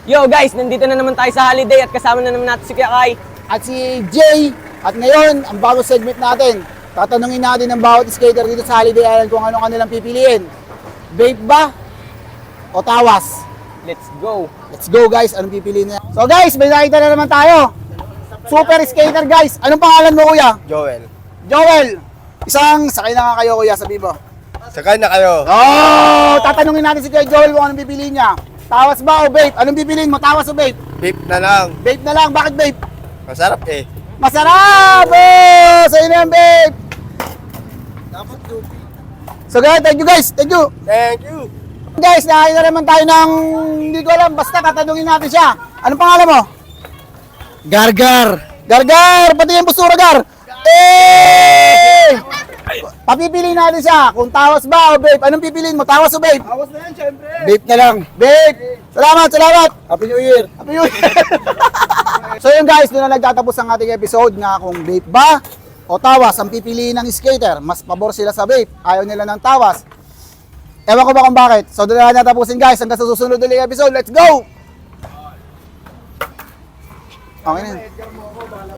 Yo guys, nandito na naman tayo sa holiday at kasama na naman natin si Kuya Kai. At si Jay. At ngayon, ang bagong segment natin, tatanungin natin ng bawat skater dito sa Holiday Island kung ano kanilang pipiliin. Vape ba o tawas? Let's go. Let's go guys, anong pipiliin niya? So guys, may nakita na naman tayo. Super skater guys. Anong pangalan mo kuya? Joel. Joel. Isang sakay na nga kayo kuya sa Bibo. Sakay na kayo. Oh, tatanungin natin si Kuya Joel kung anong pipiliin niya. Tawas ba o vape? Anong pipiliin mo? Tawas o vape? Beef na lang. Vape na lang. Bakit vape? Masarap eh. Masarap! Oh! Sa'yo na yan, babe! So guys, thank you guys! Thank you! Thank you. Guys, nakain na naman tayo ng... Hindi ko alam, basta tatanungin natin siya. Anong pangalan mo? Gargar! Gargar! Pati yung busura, Gar! Eh! Papipiliin natin siya kung tawas ba o vape. Anong pipiliin mo? Tawas o vape? Awas na yan, syempre. Vape na lang. Vape! Salamat, salamat! Happy New Year! Happy New Year! So yun guys, doon na nagtatapos ang ating episode na kung vape ba o tawas ang pipiliin ng skater. Mas pabor sila sa vape, ayaw nila ng tawas. Ewan ko ba kung bakit. So doon na natapusin guys, hanggang sa susunod ulit episode. Let's go! Okay na yun.